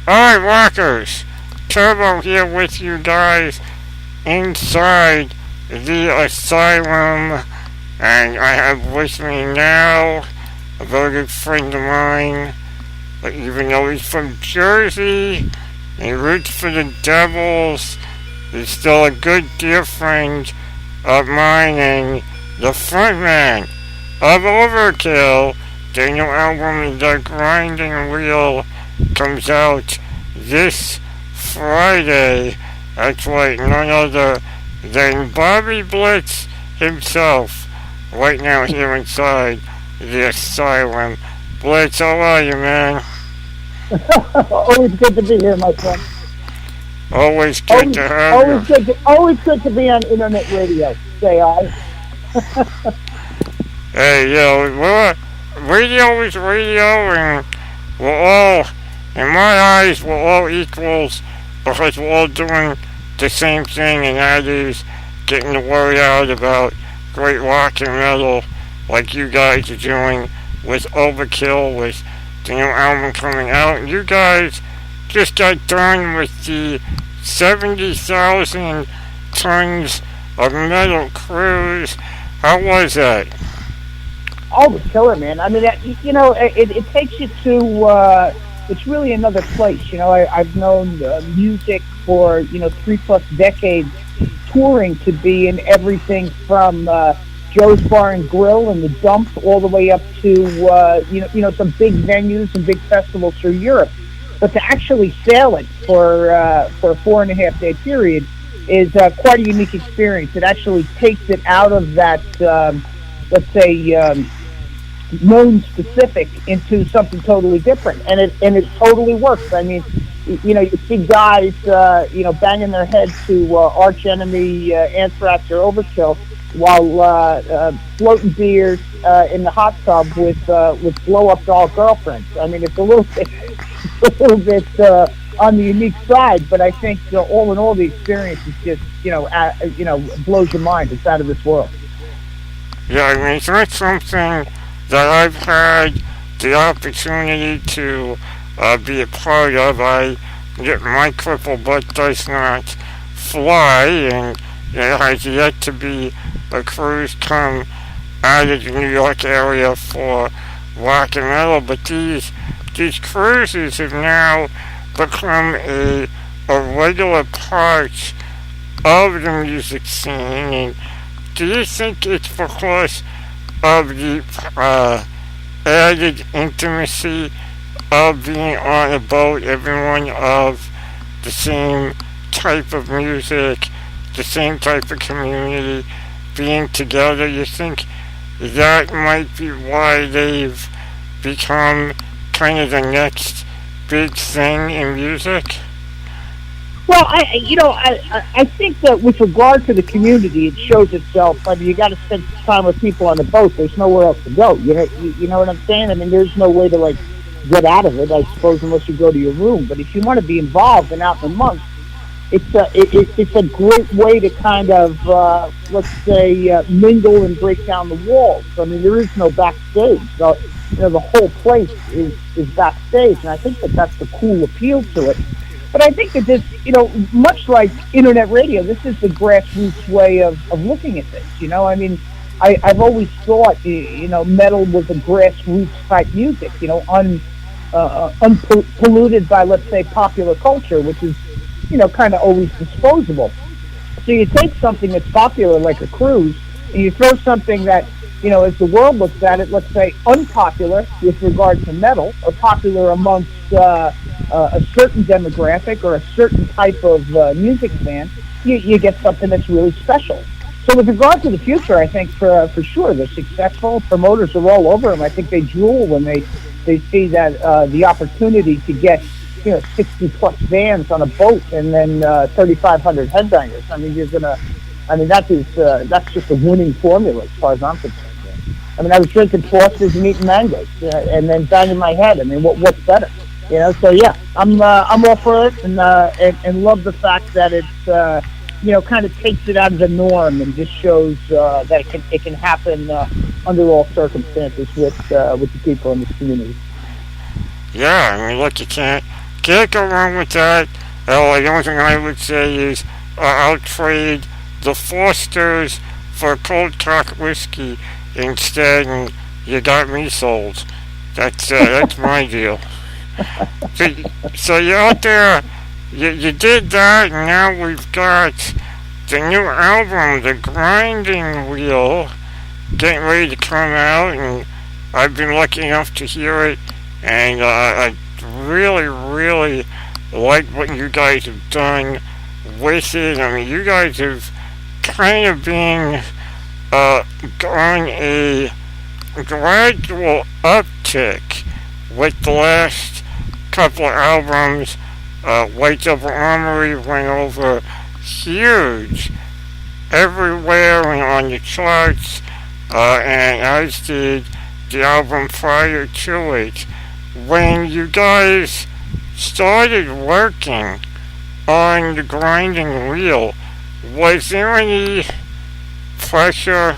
Alright, rockers. Turbo here with you guys inside the ASYLUM. And I have with me now a very good friend of mine. But even though he's from Jersey and roots for the Devils, he's still a good dear friend of mine and the frontman of Overkill. The new album, The Grinding Wheel, comes out this Friday. That's right, none other than Bobby Blitz himself, right now here inside the ASYLUM. Blitz, how are you, man? Always good to be here, my friend. Always good to have you. Always good to be on internet radio, say I. Hey, radio is radio, and we're all, in my eyes, we're all equals because we're all doing the same thing, and that is getting the word out about great rock and metal like you guys are doing with Overkill, with the new album coming out. And you guys just got done with the 70,000 tons of metal cruise. How was that? Oh, it was killer, man. I mean, it takes you to, it's really another place. You know, I've known music for, 3+ decades, touring to be in everything from Joe's Bar and Grill and the Dump all the way up to, some big venues and big festivals through Europe. But to actually sail it for a 4.5-day period is quite a unique experience. It actually takes it out of that, let's say, known specific into something totally different, and it totally works. I mean, you see guys, banging their head to Arch Enemy, Anthrax, or Overkill, while floating beers in the hot tub with blow up doll girlfriends. I mean, it's a little bit on the unique side, but I think all in all, the experience is just blows your mind. It's out of this world. Yeah, I mean, it's not something that I've had the opportunity to be a part of. My crippled butt does not fly, and there has yet to be a cruise come out of the New York area for rock and metal, but these cruises have now become a regular part of the music scene. And do you think it's because of the added intimacy of being on a boat, everyone of the same type of music, the same type of community, being together? You think that might be why they've become kind of the next big thing in music? Well, I think that with regard to the community, it shows itself. I mean, you got to spend time with people on the boat. There's nowhere else to go. You know what I'm saying? I mean, there's no way to get out of it, I suppose, unless you go to your room. But if you want to be involved and out in the month, it's a great way to kind of let's say mingle and break down the walls. I mean, there is no backstage. So, the whole place is backstage, and I think that's the cool appeal to it. But I think that this, much like internet radio, this is the grassroots way of looking at this. I mean, I've always thought, metal was a grassroots type music, unpolluted by, let's say, popular culture, which is, kind of always disposable. So you take something that's popular like a cruise, and you throw something that, as the world looks at it, let's say unpopular with regard to metal, or popular amongst a certain demographic or a certain type of music fan, you get something that's really special. So with regard to the future, I think for sure they're successful. Promoters are all over them. I think they drool when they see that the opportunity to get 60+ bands on a boat and then 3,500 headbangers. I mean, that's just a winning formula as far as I'm concerned. I mean, I was drinking Fosters and eating mangoes, and then banging my head. I mean, what's better? So yeah, I'm all for it, and love the fact that it's kind of takes it out of the norm and just shows that it can happen under all circumstances with the people in this community. Yeah, I mean, look, you can't can't go wrong with that. The only thing I would say is I'll trade the Fosters for cold cock whiskey instead, and you got me sold. That's my deal. So, so you're out there, you did that, and now we've got the new album, The Grinding Wheel, getting ready to come out, and I've been lucky enough to hear it, and I really, really like what you guys have done with it. I mean, you guys have kind of been on a gradual uptick with the last couple of albums. White Devil Armory went over huge everywhere and on the charts, and as did the album prior to it. When you guys started working on The Grinding Wheel, was there any pressure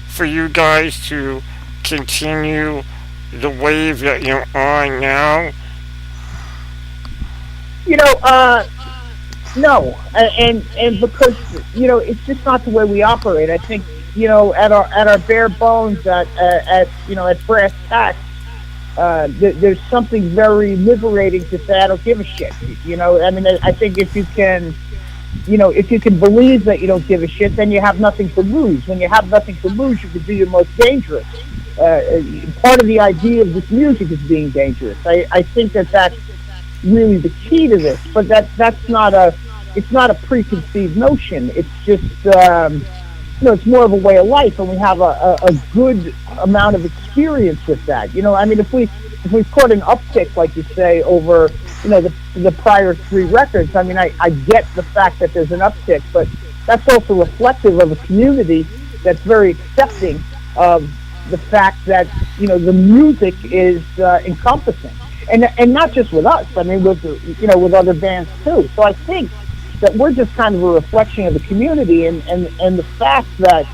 for you guys to continue the wave that you're on now? No, and because it's just not the way we operate. I think at our bare bones, at brass tacks, there's something very liberating to say I don't give a shit. I mean, I think if you can believe that you don't give a shit, then you have nothing to lose. When you have nothing to lose, you can be your most dangerous. Part of the idea of this music is being dangerous. I think that's really the key to this, but that's not a preconceived notion. It's just it's more of a way of life, and we have a good amount of experience with that. I mean, if we've caught an uptick, like you say, over the prior three records, I mean, I get the fact that there's an uptick, but that's also reflective of a community that's very accepting of the fact that the music is encompassing, and not just with us. I mean, with other bands too. So I think that we're just kind of a reflection of the community, and the fact that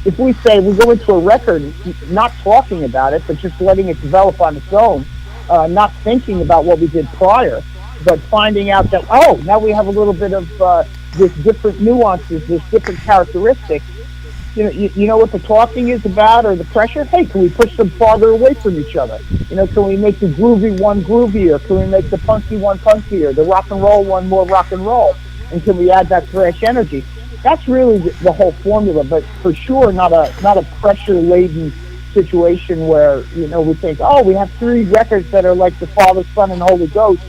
if we say we go into a record not talking about it, but just letting it develop on its own, not thinking about what we did prior, but finding out that, now we have a little bit of this different nuances, this different characteristics. You know what the talking is about, or the pressure? Hey, can we push them farther away from each other? Can we make the groovy one groovier? Can we make the punky one punkier? The rock and roll one more rock and roll? And can we add that thrash energy? That's really the whole formula, but for sure not a pressure-laden situation where we think, we have three records that are like the Father, Son, and Holy Ghost.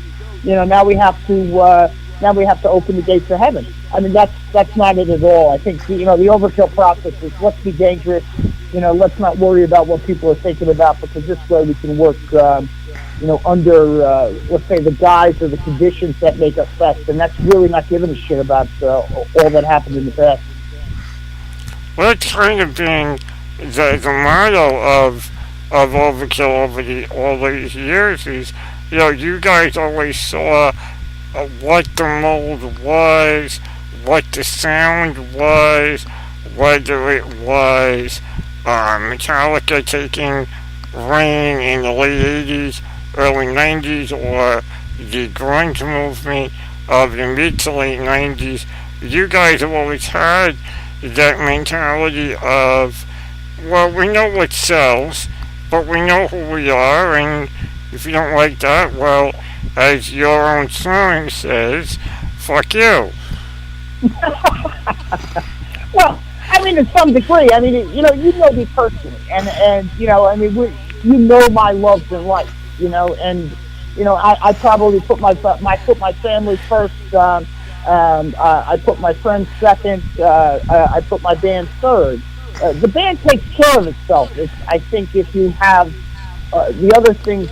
Now we have to open the gates of heaven. I mean, that's not it at all. I think the overkill process is let's be dangerous. Let's not worry about what people are thinking about, because this way we can work under, let's say, the guise or the conditions that make us best, and that's really not giving a shit about all that happened in the past. Well, it's kind of been the motto of Overkill over all these years is, you guys always saw what the mold was, what the sound was, whether it was Metallica taking reign in the late 80s, early 90s, or the grunge movement of the mid to late 90s. You guys have always had that mentality of, well, we know what sells, but we know who we are, and if you don't like that, well, as your own song says, fuck you. Well, I mean, to some degree. I mean, you know me personally, and I mean, you know my loves in life, and I probably put my family first. I put my friends second. I put my band third. The band takes care of itself. I think if you have the other things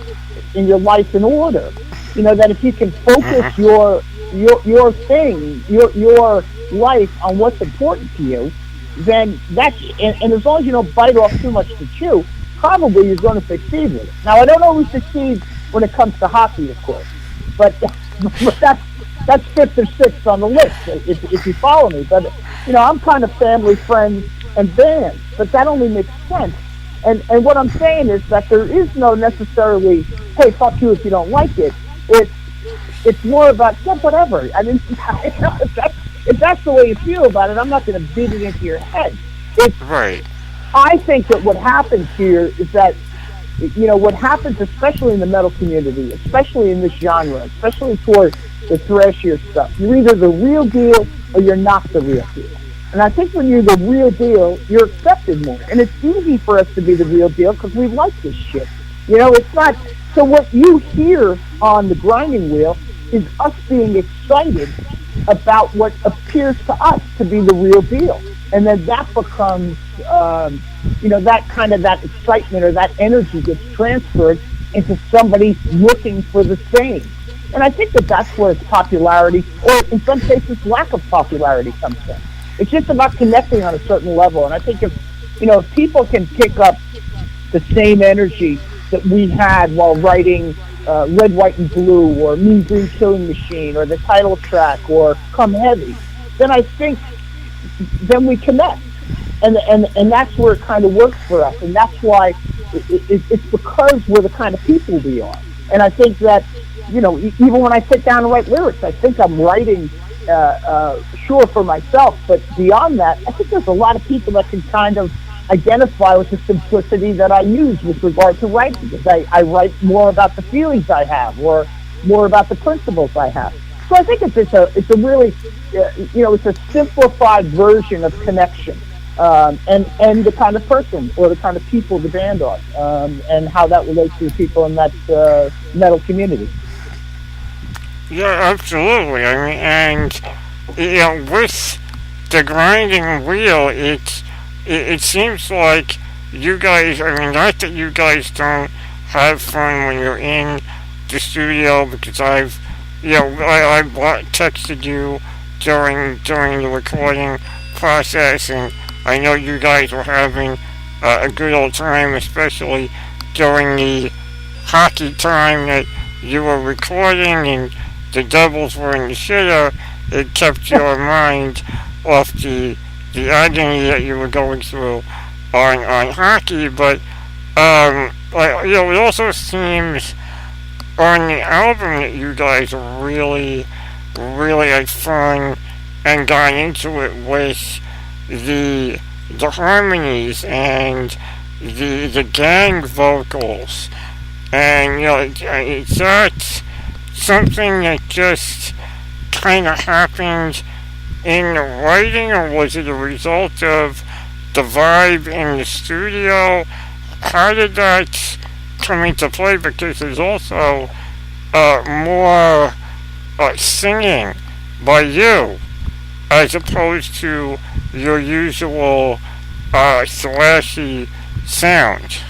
in your life in order, that if you can focus your thing, your life on what's important to you, then that's, and as long as you don't bite off too much to chew, probably you're going to succeed with it. Now, I don't always succeed when it comes to hockey, of course, but that's fifth or sixth on the list, if you follow me. But, I'm kind of family, friends, and bands, but that only makes sense. And what I'm saying is that there is no necessarily, hey, fuck you if you don't like it. It's, it's more about, yeah, whatever. I mean, if that's the way you feel about it, I'm not going to beat it into your head. It's, Right. I think that what happens here is that, what happens, especially in the metal community, especially in this genre, especially toward the thrashier stuff, you're either the real deal or you're not the real deal. And I think when you're the real deal, you're accepted more. And it's easy for us to be the real deal because we like this shit. It's not. So what you hear on the grinding wheel is us being excited about what appears to us to be the real deal. And then that becomes, that excitement or that energy gets transferred into somebody looking for the same. And I think that that's where its popularity, or in some cases lack of popularity, comes from. It's just about connecting on a certain level. And I think if people can pick up the same energy that we had while writing Red, White, and Blue, or Mean Green Killing Machine, or the title track, or Come Heavy, then I think then we connect. And that's where it kind of works for us. And that's why it's because we're the kind of people we are. And I think that, even when I sit down and write lyrics, I think I'm writing, sure, for myself. But beyond that, I think there's a lot of people that can kind of identify with the simplicity that I use with regard to writing, because I write more about the feelings I have, or more about the principles I have. So I think it's a really, it's a simplified version of connection, and the kind of person or the kind of people the band are, and how that relates to the people in that metal community. Yeah, absolutely. I mean, and with the grinding wheel, it seems like you guys. I mean, not that you guys don't have fun when you're in the studio, because I texted you during the recording process, and I know you guys were having a good old time, especially during the hockey time that you were recording and the Devils were in the shitter. It kept your mind off the agony that you were going through on hockey, but it also seems on the album that you guys really had fun and got into it with the harmonies and the gang vocals, and it's not something that just kind of happened in the writing, or was it a result of the vibe in the studio? How did that come into play? Because there's also more singing by you as opposed to your usual slashy sound.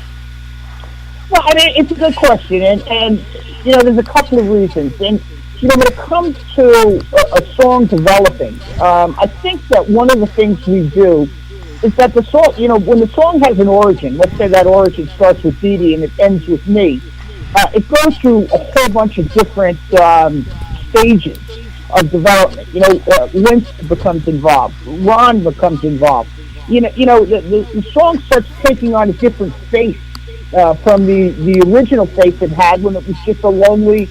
Well, I mean, it's a good question, and there's a couple of reasons. And when it comes to a song developing, I think that one of the things we do is that the song, when the song has an origin, let's say that origin starts with Dee Dee and it ends with me, it goes through a whole bunch of different stages of development. Vince becomes involved, Ron becomes involved. The song starts taking on a different face from the original face it had when it was just a lonely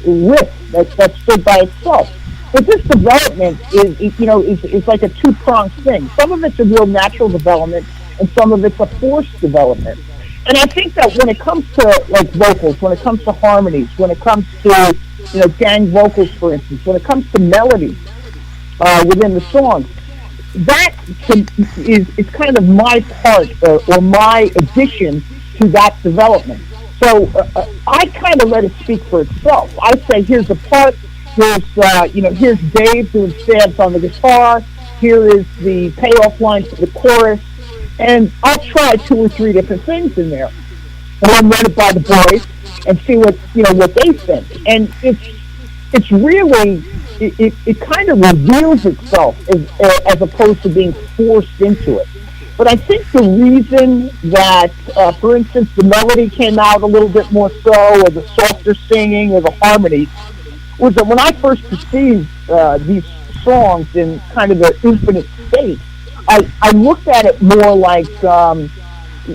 riff that stood by itself. But this development is like a two-pronged thing. Some of it's a real natural development, and some of it's a forced development. And I think that when it comes to like vocals, when it comes to harmonies, when it comes to gang vocals, for instance, when it comes to melodies within the songs, that is kind of my part or my addition to that development. So I kind of let it speak for itself. I say, here's the part. Here's Dave doing stabs on the guitar. Here is the payoff line for the chorus, and I'll try 2 or 3 different things in there, and then run it by the boys and see what they think. And it's really it kind of reveals itself as opposed to being forced into it. But I think the reason that, for instance, the melody came out a little bit more so, or the softer singing, or the harmonies, was that when I first perceived these songs in kind of their infinite state, I looked at it more like,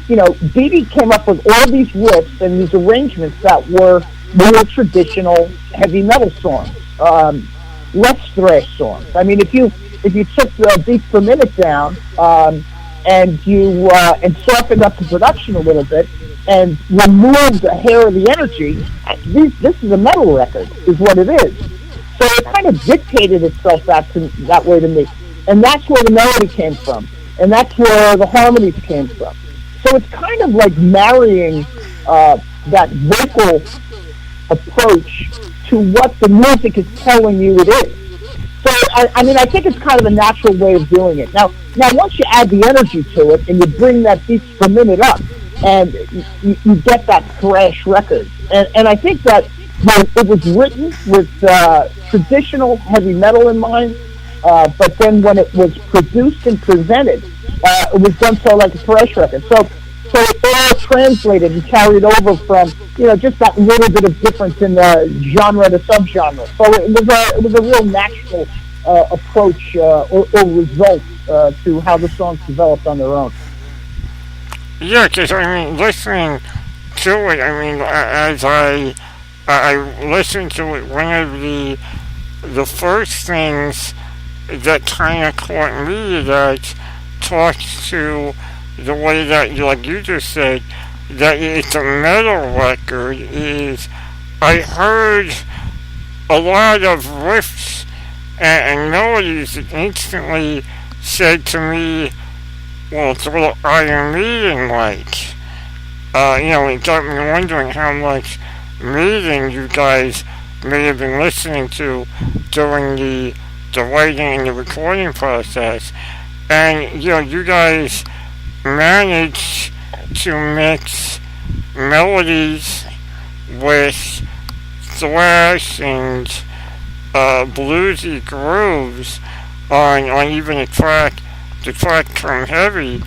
Dee Dee came up with all these riffs and these arrangements that were more traditional heavy metal songs, less thrash songs. I mean, if you took the beats per minute down and you and softened up the production a little bit and removed a hair of the energy, this is a metal record, is what it is. So it kind of dictated itself that way to me, and that's where the melody came from, and that's where the harmonies came from. So it's kind of like marrying that vocal approach to what the music is telling you it is. So, I mean, I think it's kind of a natural way of doing it. Now, once you add the energy to it and you bring that beats per minute up, and you get that thrash record. And I think that it was written with traditional heavy metal in mind, but then when it was produced and presented, it was done so like a thrash record. So it all translated and carried over from, just that little bit of difference in the genre to subgenre. So it was a real natural approach or result to how the songs developed on their own. Yeah, because, I mean, listening to it, I mean, as I listened to it, one of the first things that kind of caught me that talks to the way that, like you just said, that it's a metal record, is I heard a lot of riffs and melodies that instantly said to me, well, it's a little Iron Maiden-like. It got me wondering how much Maiden you guys may have been listening to during the writing and the recording process. And, you guys managed to mix melodies with thrash and bluesy grooves on even the track Turn Heavy,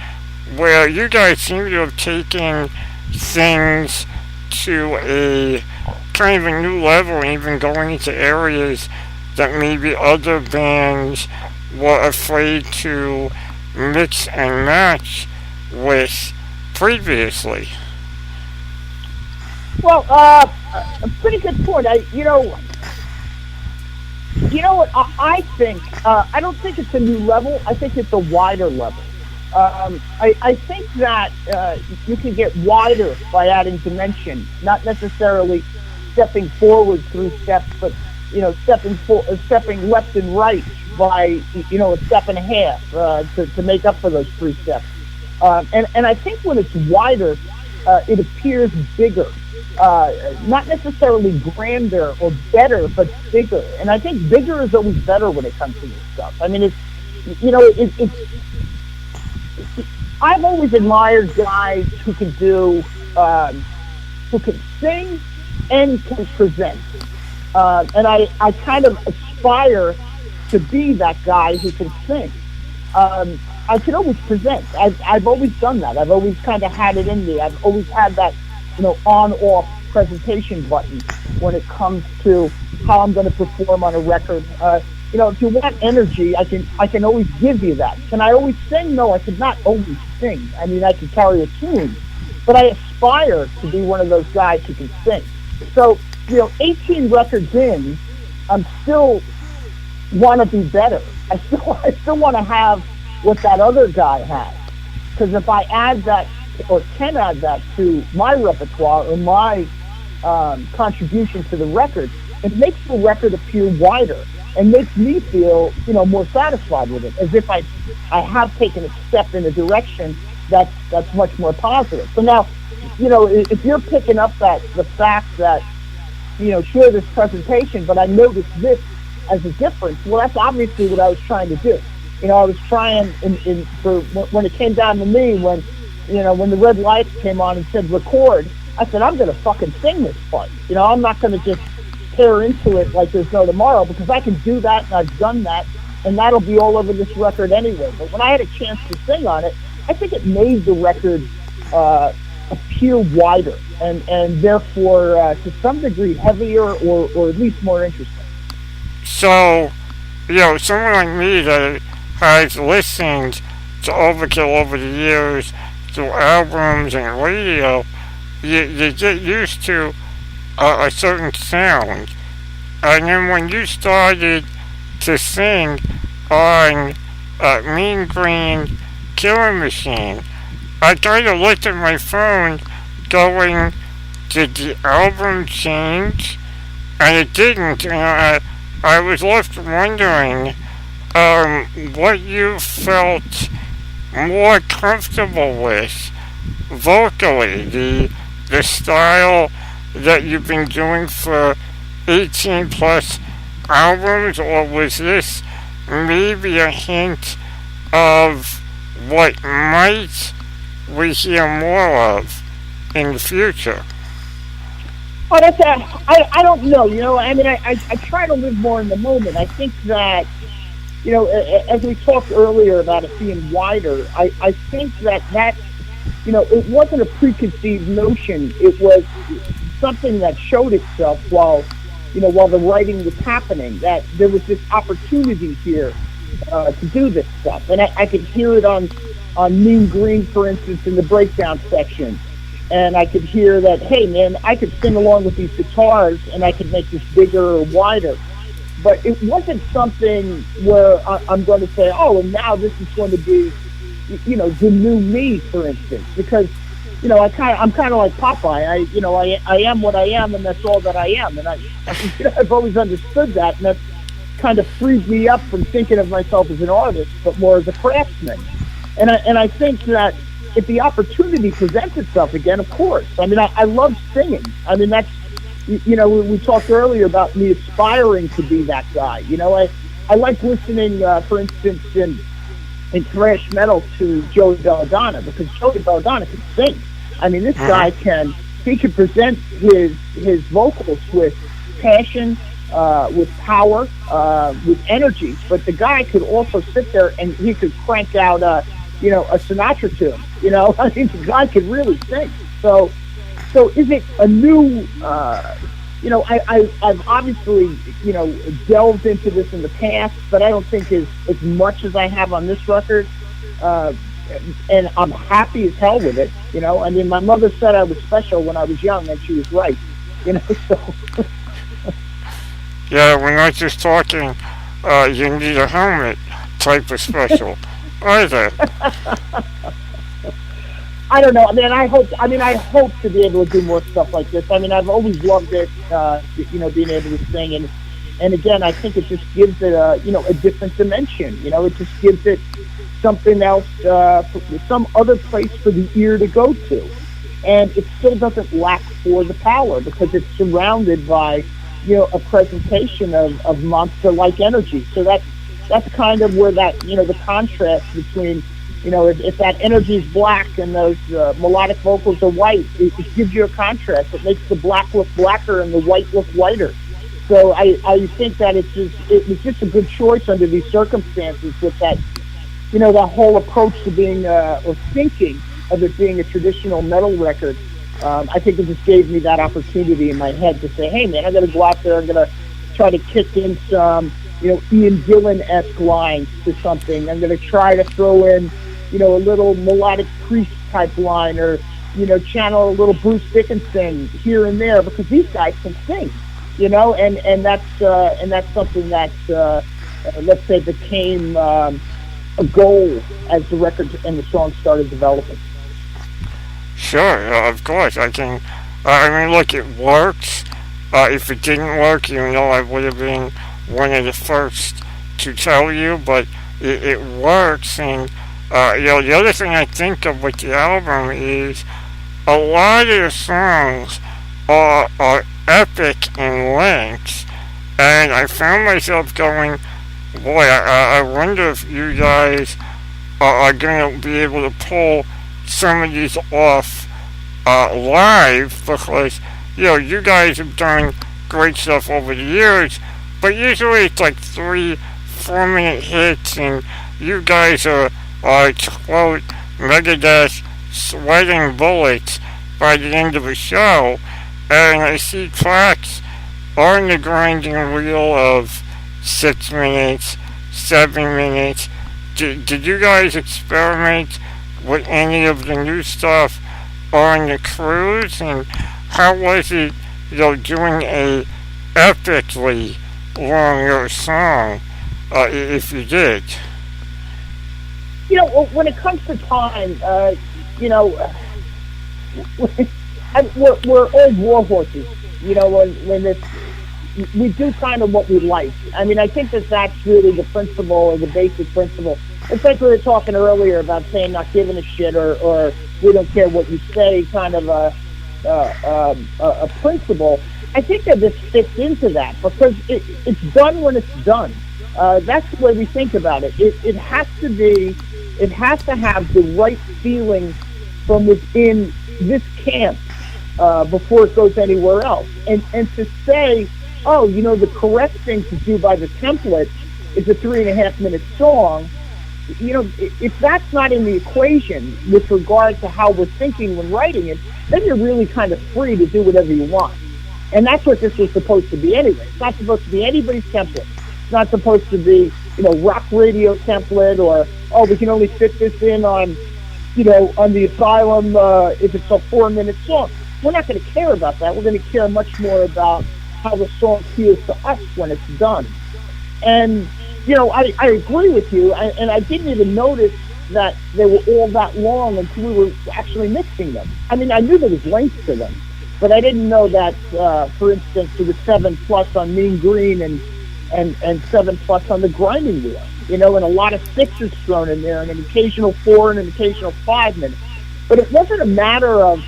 where you guys seem to have taken things to a kind of a new level, and even going into areas that maybe other bands were afraid to mix and match with previously. Well, a pretty good point. What I think? I don't think it's a new level. I think it's a wider level. I think that you can get wider by adding dimension, not necessarily stepping forward 3 steps, but stepping left and right by a step and a half to make up for those 3 steps. And I think when it's wider, it appears bigger. Not necessarily grander or better, but bigger. And I think bigger is always better when it comes to this stuff. I mean, I've always admired guys who can who can sing and can present. And I kind of aspire to be that guy who can sing. I can always present. I've always done that. I've always kind of had it in me. I've always had that, on-off presentation button when it comes to how I'm going to perform on a record. If you want energy, I can always give you that. Can I always sing? No, I could not always sing. I mean, I can carry a tune, but I aspire to be one of those guys who can sing. So, 18 records in, I'm still want to be better. I still want to have what that other guy has. Because if I add that, or can add that to my repertoire or my contribution to the record, it makes the record appear wider and makes me feel, more satisfied with it, as if I have taken a step in a direction that's much more positive. So now, if you're picking up the fact that, sure, this presentation, but I noticed this as a difference, well, that's obviously what I was trying to do. I was trying when it came down to me, when the red lights came on and said record, I said, I'm going to fucking sing this part. I'm not going to just tear into it like there's no tomorrow, because I can do that, and I've done that, and that'll be all over this record anyway. But when I had a chance to sing on it, I think it made the record appear wider and therefore, to some degree, heavier or at least more interesting. So, someone like me that has listened to Overkill over the years through albums and radio, you get used to a certain sound. And then when you started to sing on Mean Green Killing Machine, I kind of looked at my phone going, did the album change? And it didn't. And I was left wondering what you felt more comfortable with vocally, the style that you've been doing for 18 plus albums, or was this maybe a hint of what might we hear more of in the future? Oh, I don't know. I mean, I try to live more in the moment. I think that, as we talked earlier about it being wider, I think that, it wasn't a preconceived notion. It was something that showed itself while the writing was happening, that there was this opportunity here to do this stuff. And I could hear it on Mean Green, for instance, in the breakdown section. And I could hear that, hey, man, I could sing along with these guitars and I could make this bigger or wider. But it wasn't something where I'm going to say, oh, and now this is going to be, the new me, for instance. Because, I'm kind of like Popeye. I am what I am, and that's all that I am. And I've always understood that, and that's kind of freed me up from thinking of myself as an artist, but more as a craftsman. And I think that if the opportunity presents itself again, of course. I mean, I love singing. I mean, that's, we talked earlier about me aspiring to be that guy. I like listening, for instance, in thrash metal to Joey Belladonna, because Joey Belladonna can sing. I mean, this guy can present his vocals with passion, with power, with energy, but the guy could also sit there and he could crank out a Sinatra tune. I mean, the guy could really sing. So is it a new? I've obviously delved into this in the past, but I don't think as much as I have on this record. And I'm happy as hell with it. I mean, my mother said I was special when I was young, and she was right. So. Yeah, we're not just talking. You need a helmet type of special, either. I don't know. I mean, I hope to be able to do more stuff like this. I mean, I've always loved it. Being able to sing, and again, I think it just gives it a different dimension. It just gives it something else, some other place for the ear to go to, and it still doesn't lack for the power because it's surrounded by a presentation of monster-like energy. So that's kind of where that the contrast between. If that energy is black and those melodic vocals are white, it gives you a contrast. It makes the black look blacker and the white look whiter. So I think that it was just a good choice under these circumstances with that, that whole approach to being, or thinking of it being a traditional metal record. I think it just gave me that opportunity in my head to say, hey, man, I'm going to go out there, I'm going to try to kick in some, Ian Gillan-esque lines to something. I'm going to try to throw in, a little melodic Priest type line, or, channel a little Bruce Dickinson here and there, because these guys can sing, and that's something that, let's say, became a goal as the record and the song started developing. Sure, of course. I mean, look, it works. If it didn't work, I would have been one of the first to tell you, but it works. And the other thing I think of with the album is a lot of the songs are epic in length, and I found myself going, boy, I wonder if you guys are going to be able to pull some of these off live, because you guys have done great stuff over the years, but usually it's like 3-4 minute hits, and you guys are to quote Megadeth, sweating bullets by the end of a show. And I see tracks on the grinding wheel of 6 minutes, 7 minutes. Did you guys experiment with any of the new stuff on the cruise? And how was it doing a epically longer song, if you did. When it comes to time, you know, we're old war horses. When this, we do kind of what we like. I mean, I think that's really the principle or the basic principle. It's like we were talking earlier about saying not giving a shit or we don't care what you say, kind of a principle. I think that this fits into that because it's done when it's done. That's the way we think about it. It has to have the right feeling from within this camp before it goes anywhere else. And to say, oh, the correct thing to do by the template is a 3.5-minute song, if that's not in the equation with regard to how we're thinking when writing it, then you're really kind of free to do whatever you want. And that's what this was supposed to be anyway. It's not supposed to be anybody's template. It's not supposed to be, rock radio template or, oh, we can only fit this in on, on the ASYLUM if it's a 4-minute song. We're not going to care about that. We're going to care much more about how the song feels to us when it's done. And, I agree with you, and I didn't even notice that they were all that long until we were actually mixing them. I mean, I knew there was length to them, but I didn't know that, for instance, there was 7+ on Mean Green and 7+ on the Grinding Wheel, and a lot of 6s thrown in there, and an occasional 4 and an occasional 5 minutes. But it wasn't a matter of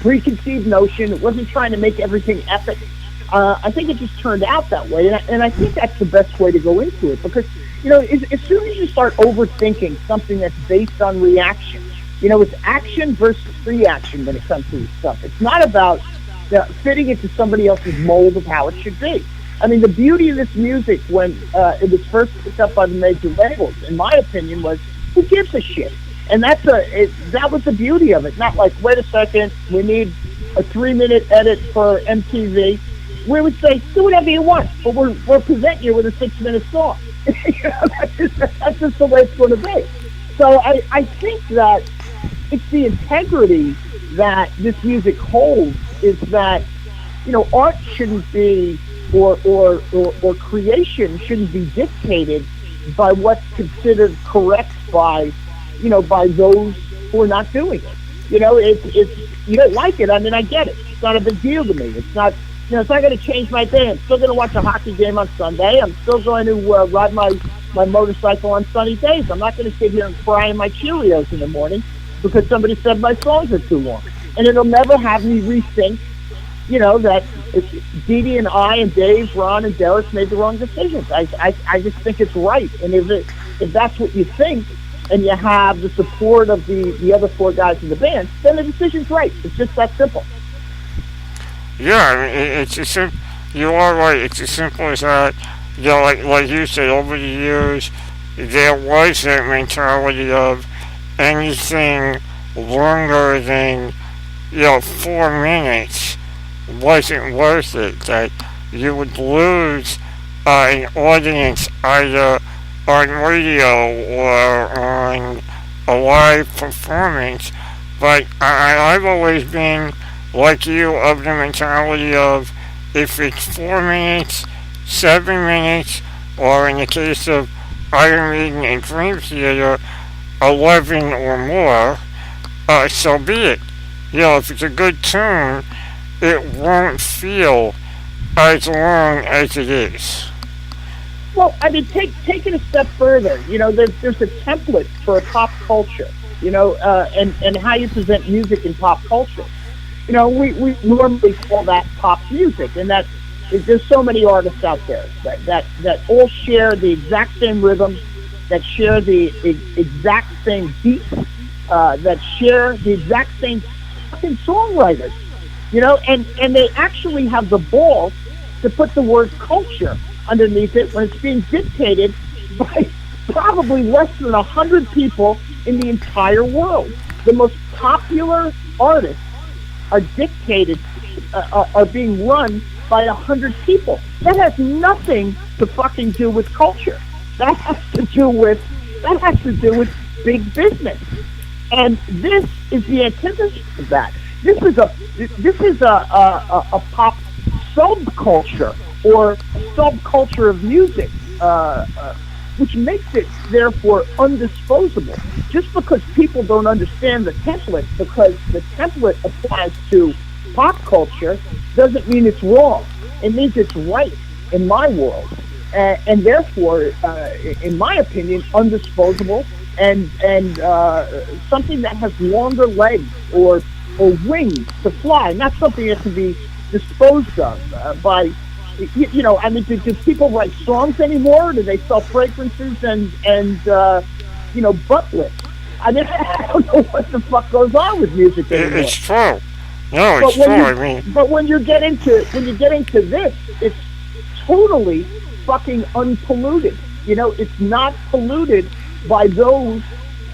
preconceived notion. It wasn't trying to make everything epic. I think it just turned out that way, and I think that's the best way to go into it because, as soon as you start overthinking something that's based on reaction, it's action versus reaction when it comes to this stuff. It's not about fitting it to somebody else's mold of how it should be. I mean, the beauty of this music when it was first picked up by the major labels, in my opinion, was who gives a shit? And that was the beauty of it. Not like, wait a second, we need a 3-minute edit for MTV. We would say, do whatever you want, but we're presenting you with a 6-minute song. That's just the way it's going to be. So I think that it's the integrity that this music holds is that, art shouldn't be, or creation shouldn't be dictated by what's considered correct by those who are not doing it. It's you don't like it. I mean, I get it. It's not a big deal to me. It's not, it's not going to change my day. I'm still going to watch a hockey game on Sunday. I'm still going to ride my motorcycle on sunny days. I'm not going to sit here and cry in my Cheerios in the morning because somebody said my songs are too long. And it'll never have me rethink, that Dee Dee and I and Dave, Ron, and Derek made the wrong decisions. I just think it's right. And if that's what you think, and you have the support of the other 4 guys in the band, then the decision's right. It's just that simple. Yeah, I mean, it's as simple. You are right. It's as simple as that. Like you said, over the years, there was that mentality of anything longer than 4 minutes wasn't worth it. That you would lose an audience either on radio or on a live performance. But I've always been like you of the mentality of if it's 4 minutes, 7 minutes, or in the case of Iron Maiden and Dream Theater, 11 or more, so be it. If it's a good tune, it won't feel as long as it is. Well, I mean, take it a step further. There's a template for a pop culture, and how you present music in pop culture. We normally call that pop music, and that there's so many artists out there that all share the exact same rhythm, that share the exact same beat, that share the exact same fucking songwriters, and they actually have the balls to put the word culture underneath it when it's being dictated by probably less than 100 people in the entire world. The most popular artists are dictated, are being run by 100 people. That has nothing to fucking do with culture. That has to do with big business. And this is the antithesis of that. this is a pop subculture or subculture of music, which makes it therefore undisposable. Just because people don't understand the template, because the template applies to pop culture, doesn't mean it's wrong. It means it's right in my world, and therefore, in my opinion, undisposable and something that has longer legs or wings to fly, not something that can be disposed of by. I mean, do people write songs anymore? Do they sell fragrances and butt lifts? I mean, I don't know what the fuck goes on with music anymore. It's true. No, it's true. But when you get into this, it's totally fucking unpolluted. It's not polluted by those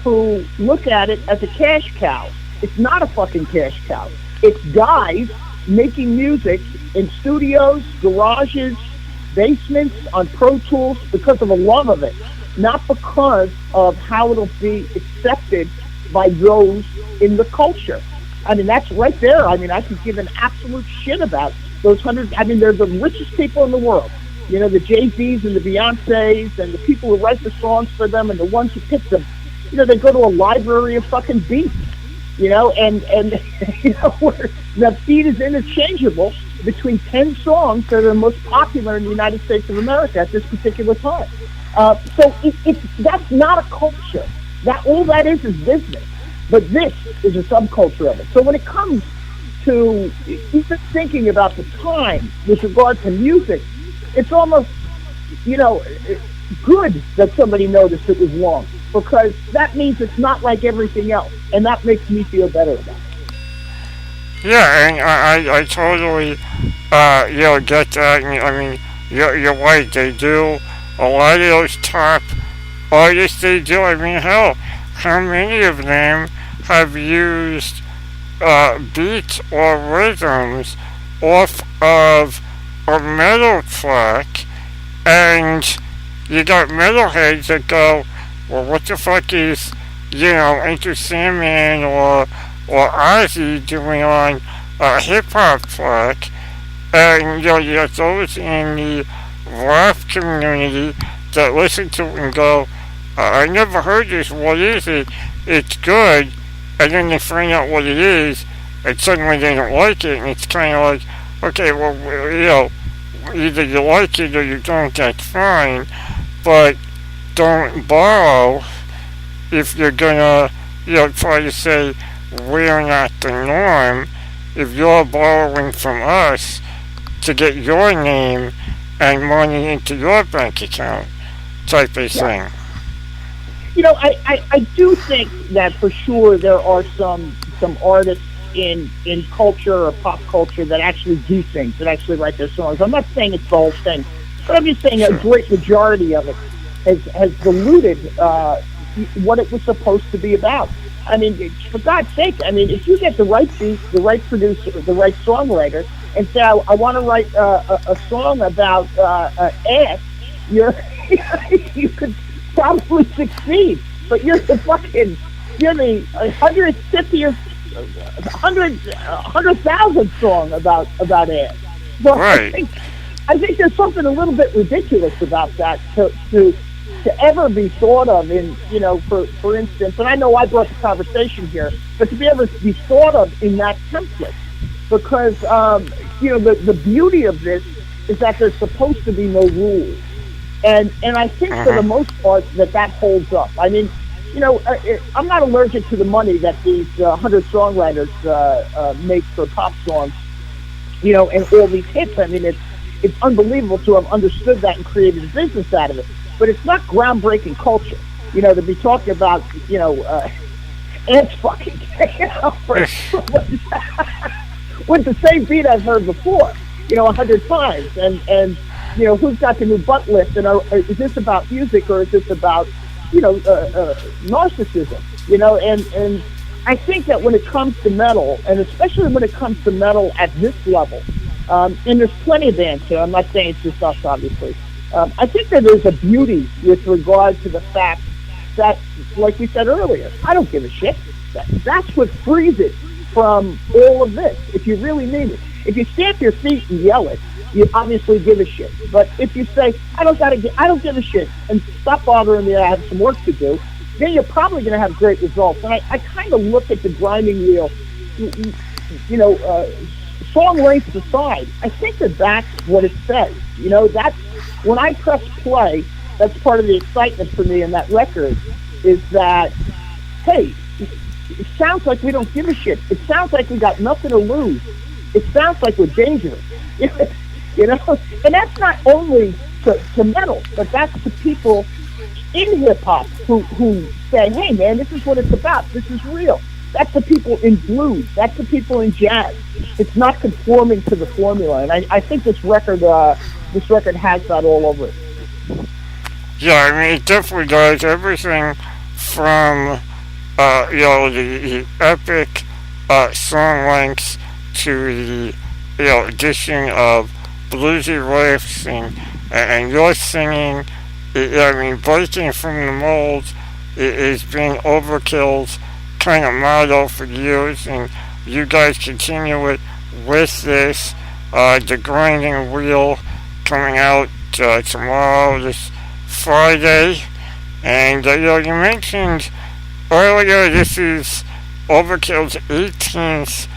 who look at it as a cash cow. It's not a fucking cash cow. It's guys making music in studios, garages, basements, on Pro Tools because of the love of it, not because of how it'll be accepted by those in the culture. I mean, that's right there. I mean, I could give an absolute shit about those hundreds. I mean, they're the richest people in the world. The Jay-Z's and the Beyoncés and the people who write the songs for them and the ones who pick them. They go to a library of fucking beats. And where the beat is interchangeable between 10 songs that are the most popular in the United States of America at this particular time. So that's not a culture. All that is business. But this is a subculture of it. So when it comes to even thinking about the time with regard to music, it's almost, good that somebody noticed it was long, because that means it's not like everything else, and that makes me feel better about it. Yeah, and I totally, get that. I mean, you're right. They do a lot of those top artists. They do. I mean, hell, how many of them have used beats or rhythms off of a metal track, and you got metalheads that go, well, what the fuck is, Enter Sandman or Ozzy doing on a hip-hop track? And, you got those in the rap community that listen to it and go, I never heard this, what is it? It's good. And then they find out what it is, and suddenly they don't like it, and it's kind of like, okay, well, either you like it or you don't, that's fine, but don't borrow if you're gonna, try to say we're not the norm. If you're borrowing from us to get your name and money into your bank account, type of thing. I do think that for sure there are some artists in culture or pop culture that actually do things, that actually write their songs. I'm not saying it's the whole thing, but I'm just saying a great majority of it has diluted what it was supposed to be about. I mean, for God's sake, I mean, if you get the right beat, the right producer, the right songwriter, and say, I want to write a song about ass, you could probably succeed, but you're the 150 or 100,000 song about ass. So right. I think there's something a little bit ridiculous about that to ever be thought of in, for instance, and I know I brought the conversation here, but to be ever be thought of in that template, because the beauty of this is that there's supposed to be no rules. And I think for the most part that holds up. I mean, I'm not allergic to the money that these 100 songwriters make for pop songs, and all these hits. I mean, it's unbelievable to have understood that and created a business out of it. But it's not groundbreaking culture, to be talking about, ants fucking, with the same beat I've heard before, 100 times, and who's got the new butt lift, and is this about music or is this about, narcissism, and I think that when it comes to metal, and especially when it comes to metal at this level, and there's plenty of bands here, I'm not saying it's just us, obviously, I think that there's a beauty with regard to the fact that, like we said earlier, I don't give a shit. That's what frees it from all of this if you really mean it. If you stamp your feet and yell it, you obviously give a shit. But if you say, I don't give a shit, and stop bothering me, I have some work to do, then you're probably going to have great results. And I kind of look at the grinding wheel, song lengths aside, I think that's what it says. That's when I press play, that's part of the excitement for me in that record, is that, hey, it sounds like we don't give a shit. It sounds like we got nothing to lose. It sounds like we're dangerous. And that's not only to metal, but that's to people in hip-hop who say, hey, man, this is what it's about. This is real. That's the people in blues. That's the people in jazz. It's not conforming to the formula. And I think this record has that all over it. Yeah, I mean, it definitely does. Everything from, the epic song lengths to the, addition of bluesy riffs and your singing. I mean, breaking from the mold has been Overkill's kind of motto for years, and you guys continue it with this. The Grinding Wheel coming out tomorrow, this Friday. And, you mentioned earlier this is Overkill's 18th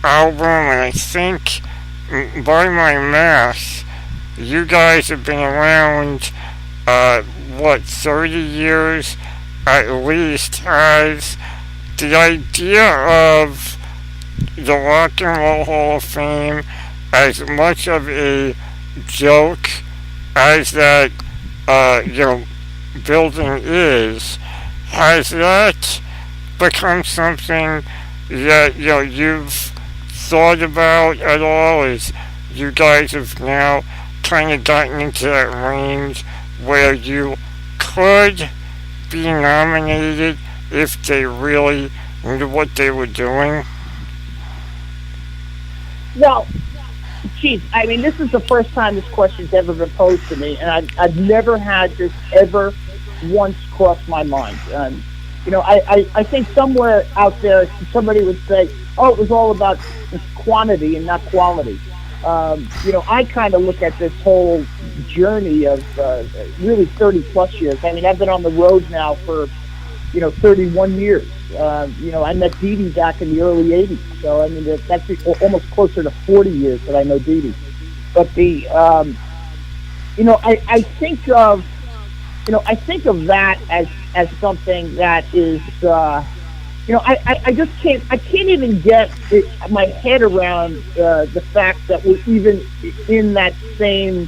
album, and I think by my math, you guys have been around, 30 years at least. Has the idea of the Rock and Roll Hall of Fame as much of a joke as that, building is, has that become something that, you've thought about at all, as you guys have now kind of gotten into that range where you could be nominated if they really knew what they were doing? Well, geez, I mean, this is the first time this question's ever been posed to me, and I've never had this ever once cross my mind. I think somewhere out there somebody would say, oh, it was all about quantity and not quality. I kind of look at this whole journey of really 30 plus years. I mean, I've been on the road now for 31 years. I met Dee Dee back in the early 80s. So, I mean, that's almost closer to 40 years that I know Dee Dee. But I think of that as something that is, I just can't even get my head around the fact that we're even in that same,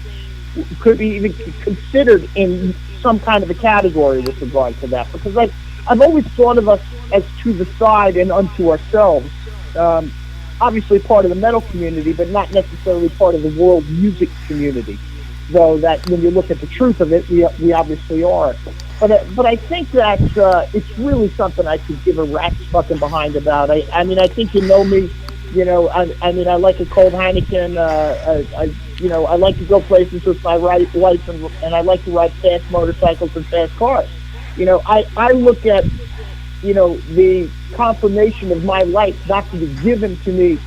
could be even considered in some kind of a category with regard to that, because I've always thought of us as to the side and unto ourselves. Obviously part of the metal community, but not necessarily part of the world music community. Though that when you look at the truth of it, we obviously are. But I think that it's really something I could give a rat's fucking behind about. I mean, I think you know me. I mean, I like a cold Heineken. I like to go places with my wife, and I like to ride fast motorcycles and fast cars. I look at, the confirmation of my life not to be given to me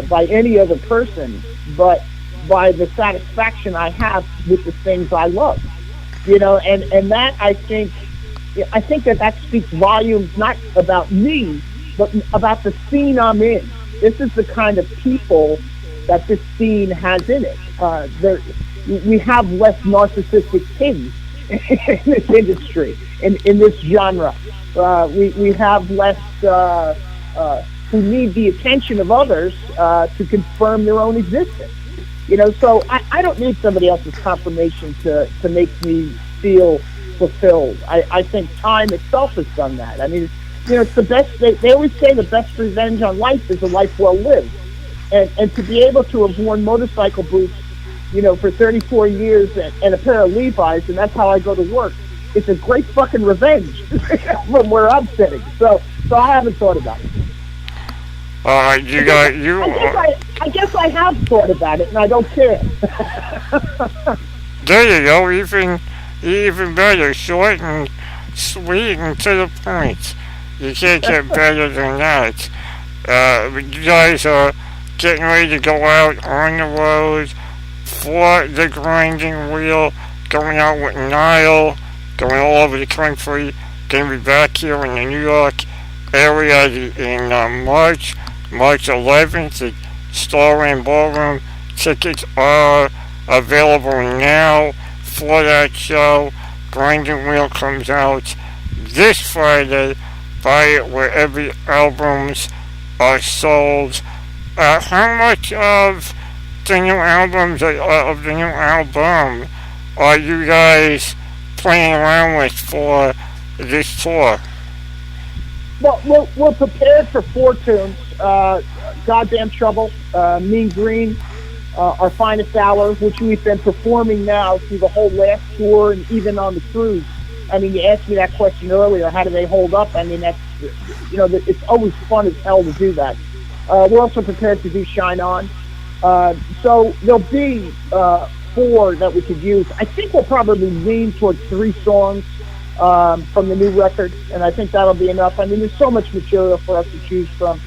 by any other person, but by the satisfaction I have with the things I love. And that I think that speaks volumes, not about me, but about the scene I'm in. This is the kind of people that this scene has in it. We have less narcissistic pigs in this industry, in this genre. We have less who need the attention of others to confirm their own existence. So I don't need somebody else's confirmation to make me feel fulfilled. I think time itself has done that. I mean, it's the best. They always say the best revenge on life is a life well lived. And to be able to have worn motorcycle boots, for 34 years and a pair of Levi's, and that's how I go to work, it's a great fucking revenge from where I'm sitting. So I haven't thought about it. I guess I have thought about it, and I don't care. There you go, even better, short and sweet and to the point. You can't get better than that. You guys are getting ready to go out on the road for the grinding wheel, going out with Nile, going all over the country. Going to be back here in the New York area in March 11th at Starland Ballroom. Tickets are available now for that show. Grinding Wheel comes out this Friday. Buy it wherever albums are sold. How much of the new album are you guys playing around with for this tour? Well, we're prepared for 4 tunes. Goddamn Trouble, Mean Green, Our Finest Hour, which we've been performing now through the whole last tour and even on the cruise. I mean, you asked me that question earlier, how do they hold up? I mean, that's, it's always fun as hell to do that. We're also prepared to do Shine On. So there'll be 4 that we could use. I think we'll probably lean towards 3 songs from the new record, and I think that'll be enough. I mean, there's so much material for us to choose from,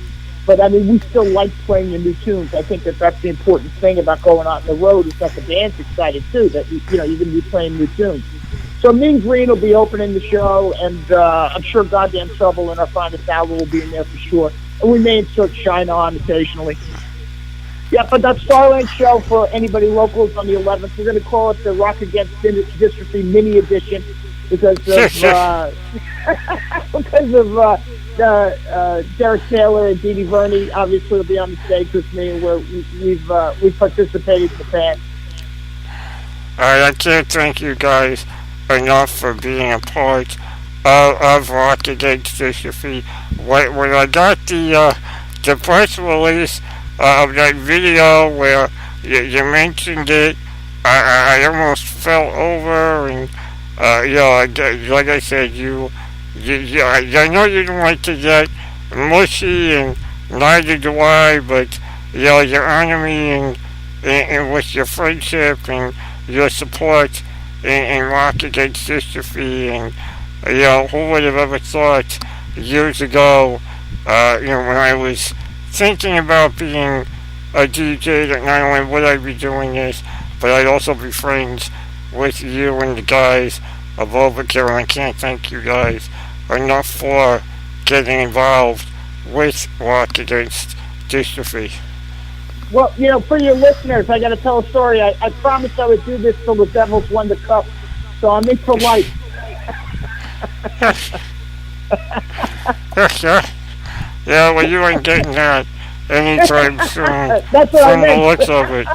but I mean, we still like playing the new tunes. I think that's the important thing about going out on the road, is that the band's excited too, that you're going to be playing new tunes. So Mean Green will be opening the show, and I'm sure Goddamn Trouble and Our Finest Hour will be in there for sure. And we may insert Shine On occasionally. Yeah, but that Starland show for anybody local is on the 11th. We're going to call it the Rock Against Dystrophy Mini Edition because of Derek Taylor and Dee Dee Verney obviously will be on the stage with me, and we've participated in the past. All right, I can't thank you guys enough for being a part of Rock Against Dystrophy. When I got the press release of that video where you mentioned it, I almost fell over, and like I said, I know you don't like to get mushy, and neither do I, but you honor me and with your friendship and your support in Rock Against Dystrophy, and who would have ever thought years ago, when I was thinking about being a DJ, that not only would I be doing this, but I'd also be friends with you and the guys of Overkill, and I can't thank you guys enough for getting involved with Rock Against Dystrophy. Well, for your listeners, I got to tell a story. I promised I would do this till the Devils won the cup, so I'm in for life. Yeah, well, you ain't getting that anytime soon. That's what from the looks of it.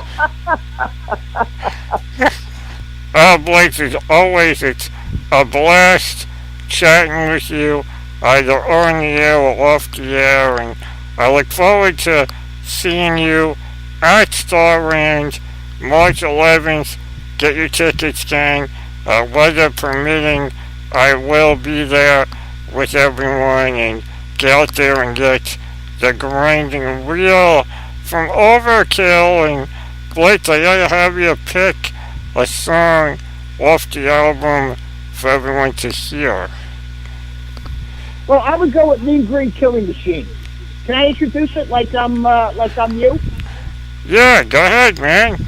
Blitz, as always, it's a blast chatting with you, either on the air or off the air, and I look forward to seeing you at Starland, March 11th. Get your tickets, gang. Weather permitting, I will be there with everyone, and get out there and get the grinding wheel from Overkill. And Blitz, I gotta have you pick a song off the album for everyone to hear. Well, I would go with Mean Green Killing Machine. Can I introduce it like I'm you? Yeah, go ahead, man.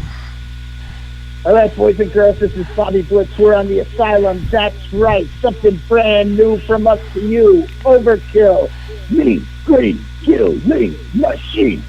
All right, boys and girls, this is Bobby Blitz. We're on the Asylum. That's right. Something brand new from us to you. Overkill. Mean Green Killing Machine.